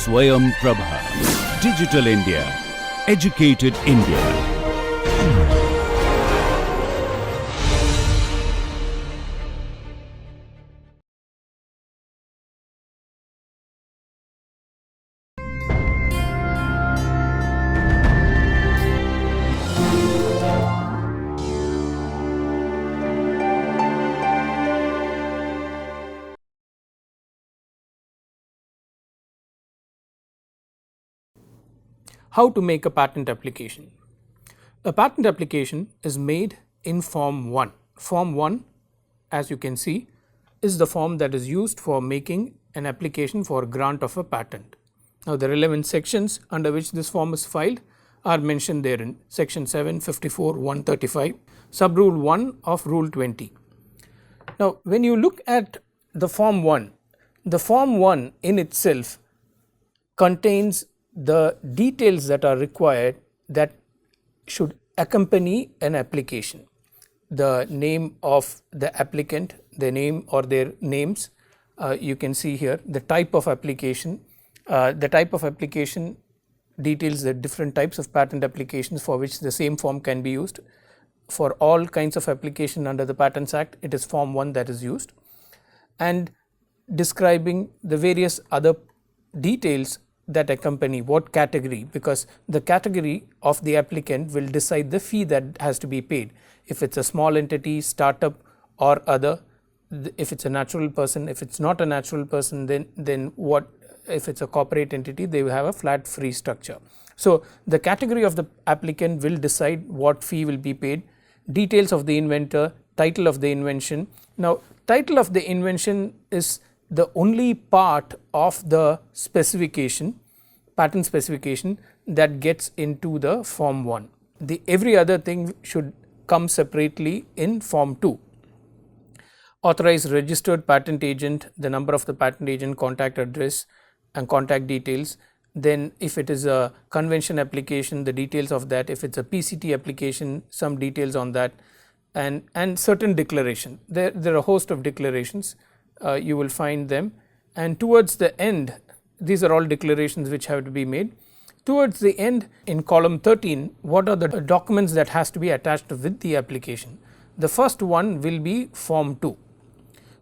Swayam Prabha. Digital India. Educated India. How to make a patent application? A patent application is made in Form 1. Form 1, as you can see, is the form that is used for making an application for grant of a patent. Now, the relevant sections under which this form is filed are mentioned therein: Section 7, 54, 135, Subrule 1 of Rule 20. Now, when you look at the Form 1, the Form 1 in itself contains the details that are required that should accompany an application. The name of the applicant, their name or their names, you can see here. The type of application, details the different types of patent applications for which the same form can be used. For all kinds of application under the Patents Act, it is Form 1 that is used, and describing the various other details that accompany what category, because the category of the applicant will decide the fee that has to be paid. If it is a small entity, startup or other, if it is a natural person, if it is not a natural person, then what if it is a corporate entity, they will have a flat fee structure. So, the category of the applicant will decide what fee will be paid, details of the inventor, title of the invention. Now, title of the invention is the only part of the specification, patent specification, that gets into the Form 1. Every other thing should come separately in Form 2. Authorized registered patent agent, the number of the patent agent, contact address and contact details. Then if it is a convention application, the details of that. If it is a PCT application, some details on that, and certain declaration. There are a host of declarations. You will find them, and towards the end, these are all declarations which have to be made. Towards the end, in column 13, what are the documents that has to be attached with the application? The first one will be Form 2.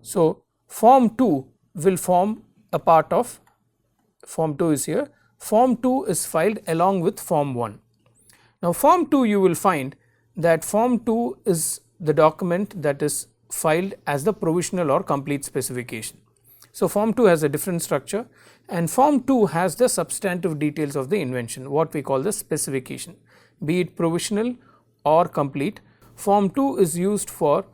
So, Form 2 will form a part of Form 2 is here. Form 2 is filed along with Form 1. Now, Form 2, you will find that Form 2 is the document that is filed as the provisional or complete specification. So, Form 2 has a different structure, and Form 2 has the substantive details of the invention, what we call the specification, be it provisional or complete. Form 2 is used for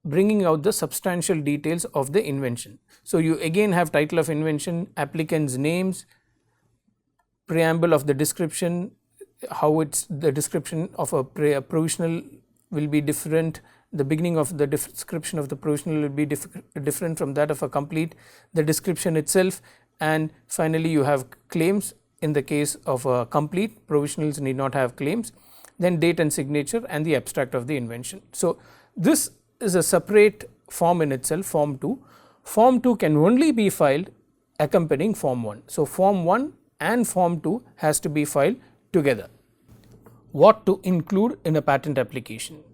bringing out the substantial details of the invention. So, you again have title of invention, applicants' names, preamble of the description, how it's the description of a provisional will be different. The beginning of the description of the provisional will be different from that of a complete, the description itself, and finally you have claims. In the case of a complete, provisionals need not have claims, then date and signature and the abstract of the invention. So, this is a separate form in itself, Form 2. Form 2 can only be filed accompanying Form 1. So, Form 1 and Form 2 has to be filed together. What to include in a patent application?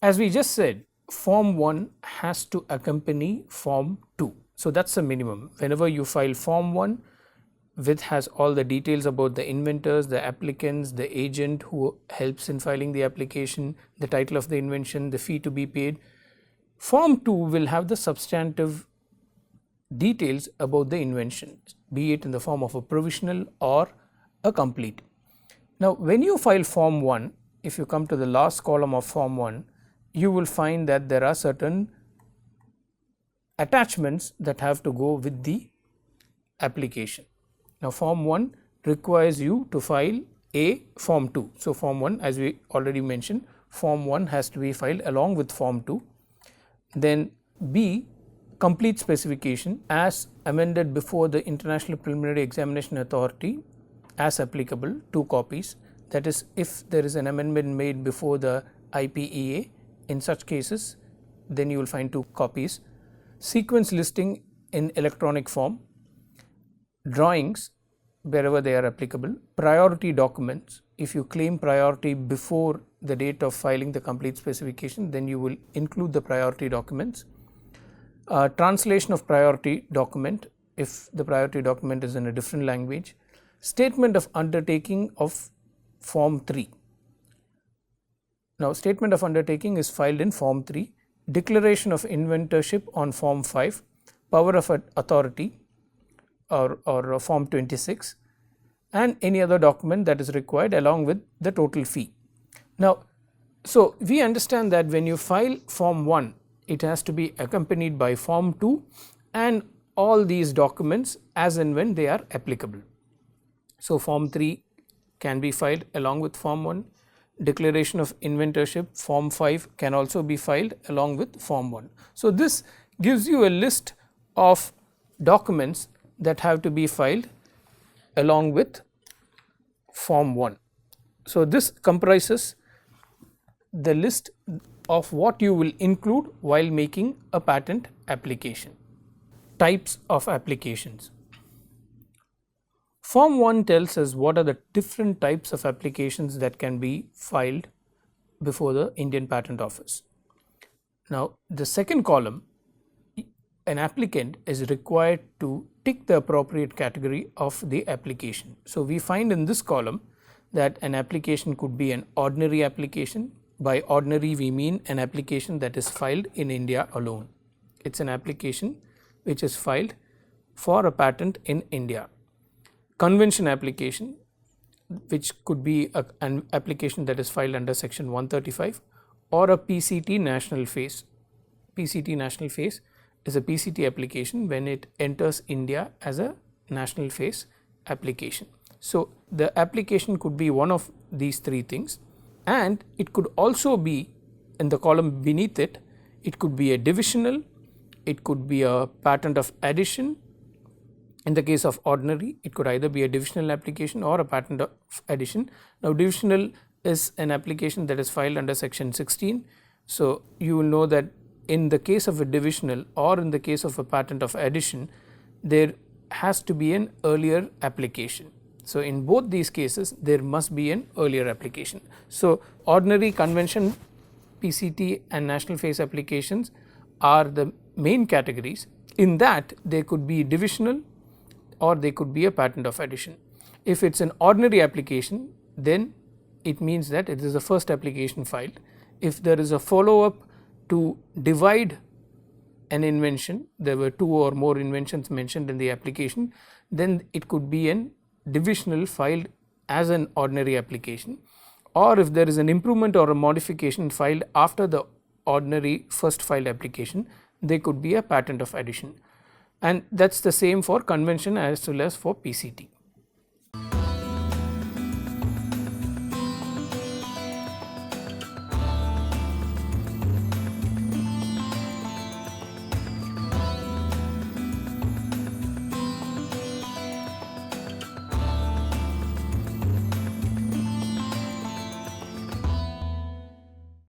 As we just said, Form 1 has to accompany Form 2. So, that is the minimum. Whenever you file Form 1, which has all the details about the inventors, the applicants, the agent who helps in filing the application, the title of the invention, the fee to be paid, Form 2 will have the substantive details about the invention, be it in the form of a provisional or a complete. Now, when you file Form 1, if you come to the last column of Form 1, you will find that there are certain attachments that have to go with the application. Now, Form 1 requires you to file a Form 2. So, Form 1, as we already mentioned, Form 1 has to be filed along with Form 2. Then B, complete specification as amended before the International Preliminary Examination Authority as applicable, 2 copies. That is, if there is an amendment made before the IPEA, in such cases, then you will find 2 copies. Sequence listing in electronic form, drawings wherever they are applicable, priority documents. If you claim priority before the date of filing the complete specification, then you will include the priority documents. Translation of priority document if the priority document is in a different language. Statement of undertaking of Form 3. Now, statement of undertaking is filed in Form 3, declaration of inventorship on Form 5, power of authority or Form 26, and any other document that is required along with the total fee. Now, so we understand that when you file Form 1, it has to be accompanied by Form 2 and all these documents as and when they are applicable. So, Form 3 can be filed along with Form 1, declaration of inventorship Form 5 can also be filed along with Form 1. So, this gives you a list of documents that have to be filed along with Form 1. So, this comprises the list of what you will include while making a patent application. Types of applications. Form 1 tells us what are the different types of applications that can be filed before the Indian Patent Office. Now, the second column, an applicant is required to tick the appropriate category of the application. So, we find in this column that an application could be an ordinary application. By ordinary, we mean an application that is filed in India alone. It is an application which is filed for a patent in India. Convention application, which could be an application that is filed under section 135, or a PCT national phase. PCT national phase is a PCT application when it enters India as a national phase application. So, the application could be one of these three things, and it could also be in the column beneath it, it could be a divisional, it could be a patent of addition. In the case of ordinary, it could either be a divisional application or a patent of addition. Now, divisional is an application that is filed under section 16. So, you will know that in the case of a divisional or in the case of a patent of addition, there has to be an earlier application. So, in both these cases, there must be an earlier application. So, ordinary, convention, PCT and national phase applications are the main categories. In that, there could be divisional or they could be a patent of addition. If it is an ordinary application, then it means that it is the first application filed. If there is a follow up to divide an invention, there were two or more inventions mentioned in the application, then it could be an divisional filed as an ordinary application, or if there is an improvement or a modification filed after the ordinary first filed application, they could be a patent of addition, and that is the same for convention as well as for PCT.